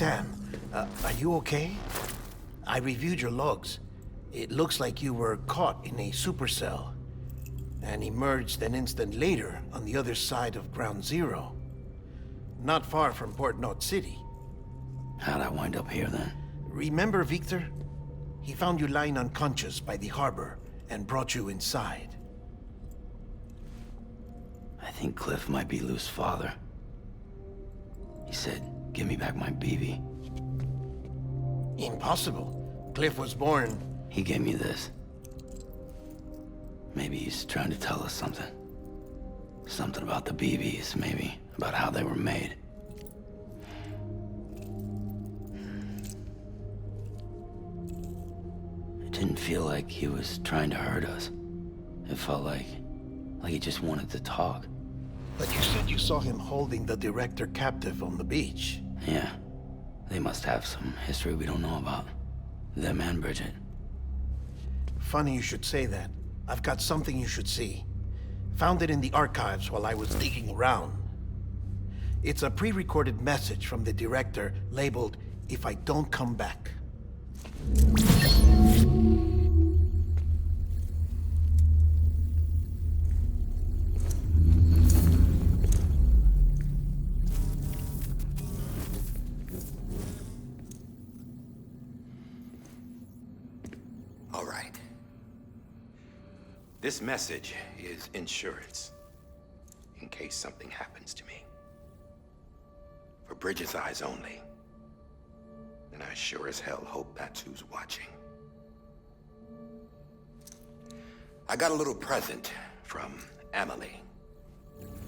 Sam, are you okay? I reviewed your logs. It looks like you were caught in a supercell and emerged an instant later on the other side of Ground Zero. Not far from Port Knot City. How'd I wind up here then? Remember Victor? He found you lying unconscious by the harbor and brought you inside. I think Cliff might be Lou's father. He said, give me back my BB. Impossible. Cliff was born... He gave me this. Maybe he's trying to tell us something. Something about the BBs, maybe. About how they were made. It didn't feel like he was trying to hurt us. It felt like he just wanted to talk. But you said you saw him holding the director captive on the beach. Yeah. They must have some history we don't know about. Them and Bridget. Funny you should say that. I've got something you should see. Found it in the archives while I was digging around. It's a pre-recorded message from the director labeled, "If I don't come back." All right. This message is insurance, in case something happens to me. For Bridget's eyes only. And I sure as hell hope that's who's watching. I got a little present from Emily.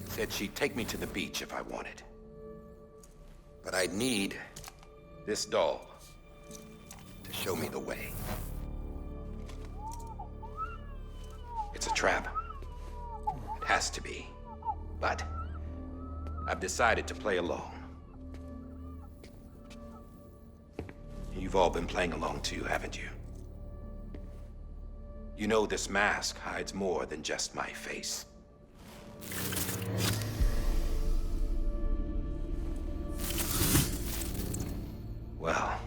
Said she'd take me to the beach if I wanted. But I'd need this doll to show me the way. It's a trap. It has to be. But I've decided to play along. You've all been playing along too, haven't you? You know this mask hides more than just my face. Well,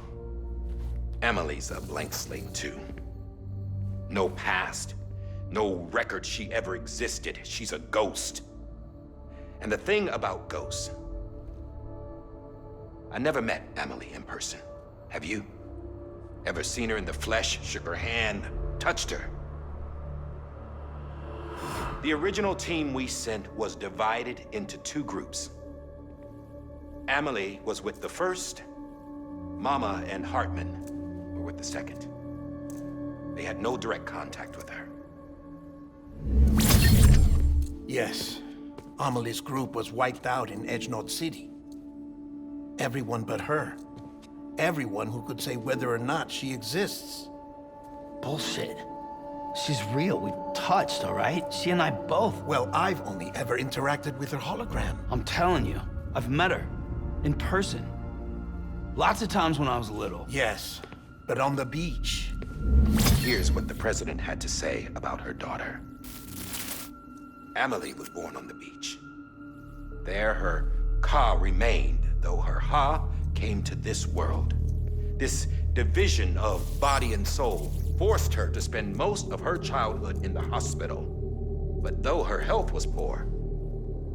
Emily's a blank slate too. No past. No record she ever existed. She's a ghost. And the thing about ghosts, I never met Emily in person. Have you? Ever seen her in the flesh, shook her hand, touched her? The original team we sent was divided into two groups. Emily was with the first. Mama and Hartman were with the second. They had no direct contact with her. Yes. Amelie's group was wiped out in Edge Knot City. Everyone but her. Everyone who could say whether or not she exists. Bullshit. She's real. We've touched, all right? She and I both. Well, I've only ever interacted with her hologram. I'm telling you, I've met her. In person. Lots of times when I was little. Yes, but on the beach. Here's what the president had to say about her daughter. Emily was born on the beach. There her Ka remained, though her Ha came to this world. This division of body and soul forced her to spend most of her childhood in the hospital. But though her health was poor,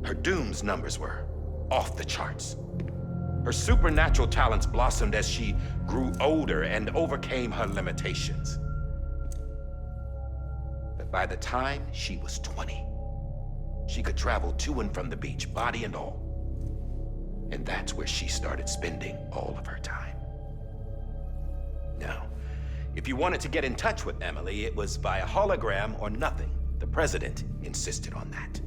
her Doom's numbers were off the charts. Her supernatural talents blossomed as she grew older and overcame her limitations. But by the time she was 20, she could travel to and from the beach, body and all. And that's where she started spending all of her time. Now, if you wanted to get in touch with Emily, it was via hologram or nothing. The president insisted on that.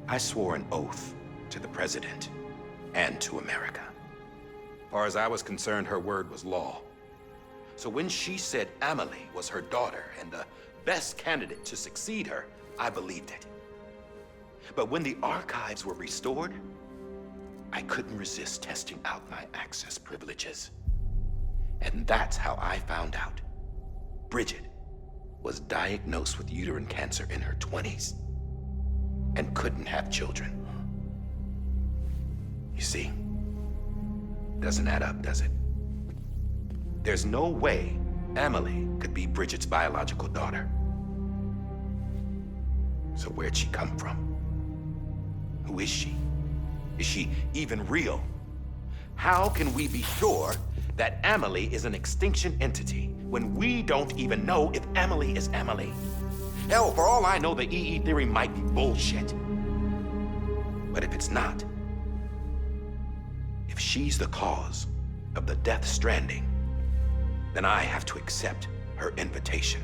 I swore an oath to the president and to America. As far as I was concerned, her word was law. So when she said Emily was her daughter and the best candidate to succeed her, I believed it. But when the archives were restored, I couldn't resist testing out my access privileges. And that's how I found out. Bridget was diagnosed with uterine cancer in her 20s. and couldn't have children. You see, doesn't add up, does it? There's no way Amelie could be Bridget's biological daughter. So where'd she come from? Who is she? Is she even real? How can we be sure that Amelie is an extinction entity when we don't even know if Amelie is Amelie? Hell, for all I know, the EE theory might be bullshit. But if it's not, if she's the cause of the Death Stranding, then I have to accept her invitation.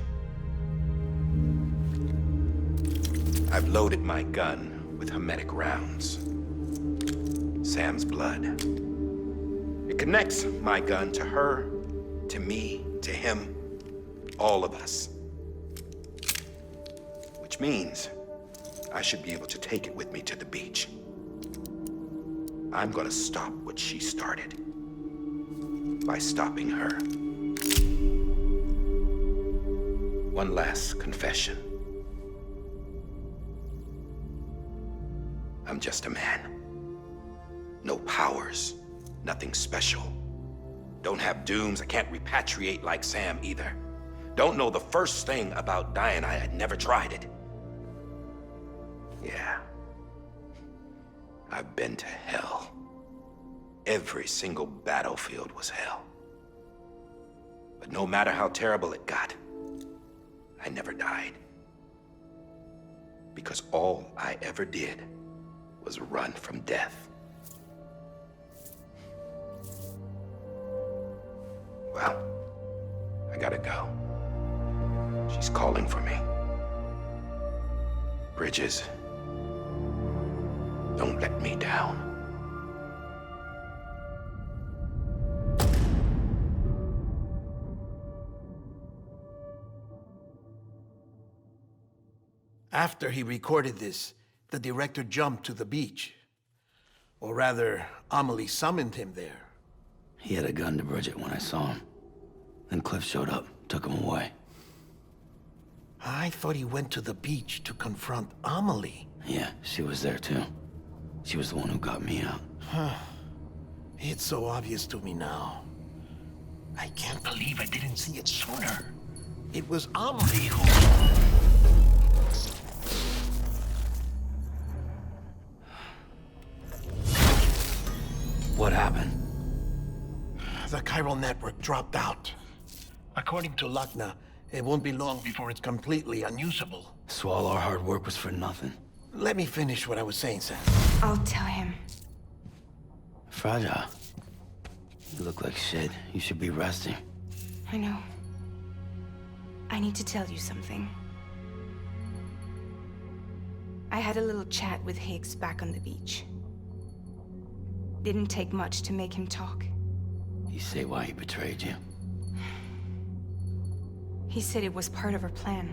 I've loaded my gun with hermetic rounds. Sam's blood. It connects my gun to her, to me, to him, all of us. Which means I should be able to take it with me to the beach. I'm gonna stop what she started by stopping her. One last confession. I'm just a man. No powers, nothing special. Don't have dooms, I can't repatriate like Sam either. Don't know the first thing about dying, I had never tried it. Yeah. I've been to hell. Every single battlefield was hell. But no matter how terrible it got, I never died. Because all I ever did was run from death. Well, I gotta go. She's calling for me. Bridges, don't let me down. After he recorded this, the director jumped to the beach. Or rather, Amelie summoned him there. He had a gun to Bridget when I saw him. Then Cliff showed up, took him away. I thought he went to the beach to confront Amelie. Yeah, she was there too. She was the one who got me out. It's so obvious to me now. I can't believe I didn't see it sooner. It was Amelie who... What happened? The chiral network dropped out. According to Lachna, it won't be long before it's completely unusable. So all our hard work was for nothing. Let me finish what I was saying, Sam. I'll tell him. Fragile. You look like shit. You should be resting. I know. I need to tell you something. I had a little chat with Higgs back on the beach. Didn't take much to make him talk. You say why he betrayed you? He said it was part of her plan.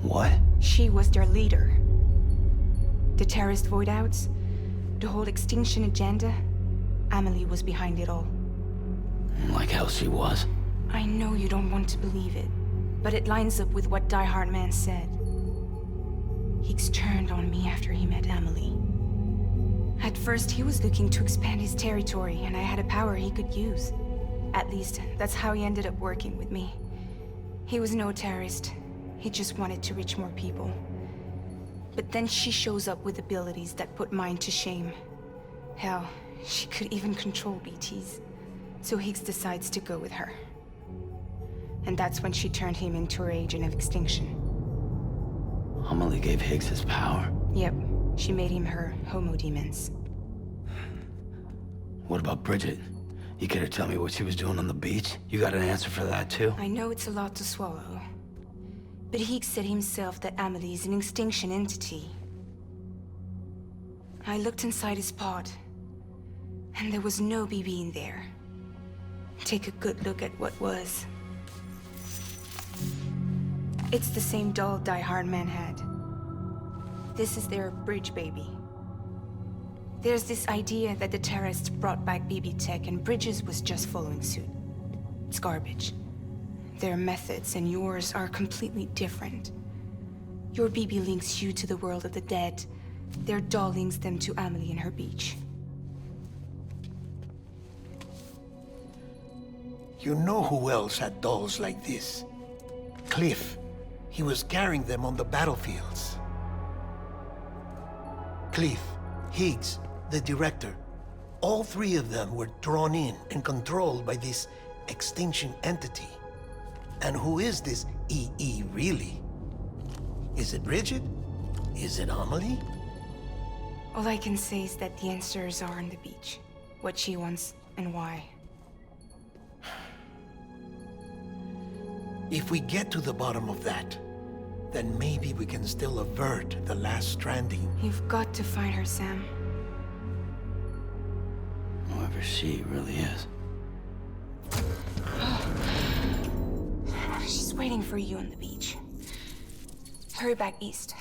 What? She was their leader. The terrorist voidouts, the whole extinction agenda, Amelie was behind it all. Like hell she was. I know you don't want to believe it, but it lines up with what Die Hard Man said. Higgs turned on me after he met Amelie. At first, he was looking to expand his territory, and I had a power he could use. At least, that's how he ended up working with me. He was no terrorist. He just wanted to reach more people. But then she shows up with abilities that put mine to shame. Hell, she could even control BTs. So Higgs decides to go with her. And that's when she turned him into her agent of extinction. Amelie gave Higgs his power. Yep, she made him her homo demons. What about Bridget? You care to tell me what she was doing on the beach? You got an answer for that too? I know it's a lot to swallow. But Higgs said himself that Amelie is an extinction entity. I looked inside his pod, and there was no BB in there. Take a good look at what was. It's the same doll Die Hard Man had. This is their bridge baby. There's this idea that the terrorists brought back BB tech and Bridges was just following suit. It's garbage. Their methods and yours are completely different. Your BB links you to the world of the dead, Their doll links them to Amelie and her beach. You know who else had dolls like this? Cliff. He was carrying them on the battlefields. Cliff, Higgs, the director. All three of them were drawn in and controlled by this extinction entity. And who is this EE really? Is it Bridget? Is it Amelie? All I can say is that the answers are on the beach. What she wants and why. If we get to the bottom of that, then maybe we can still avert the last stranding. You've got to find her, Sam. Whoever she really is. She's waiting for you on the beach. Hurry back east.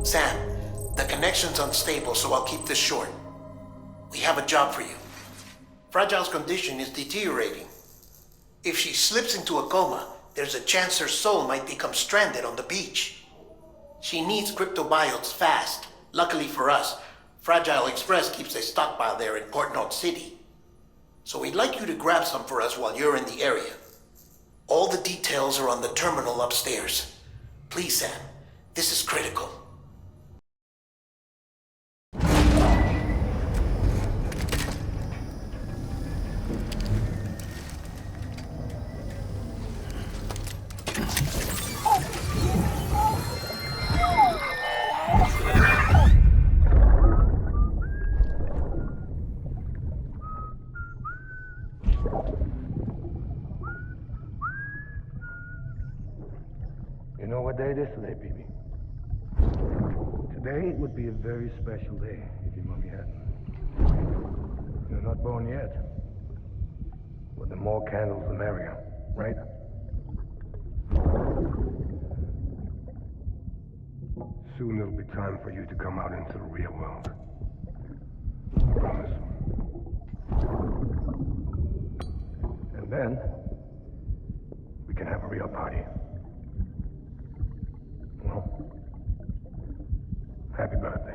Sam, the connection's unstable, so I'll keep this short. We have a job for you. Fragile's condition is deteriorating. If she slips into a coma, there's a chance her soul might become stranded on the beach. She needs cryptobiotes fast. Luckily for us, Fragile Express keeps a stockpile there in Port North City. So we'd like you to grab some for us while you're in the area. All the details are on the terminal upstairs. Please, Sam, this is critical. You know what day it is today, baby? Today would be a very special day if your mommy hadn't. You're not born yet. But the more candles, the merrier, right? Soon it'll be time for you to come out into the real world. Promise. And then, we can have a real party. Well, happy birthday.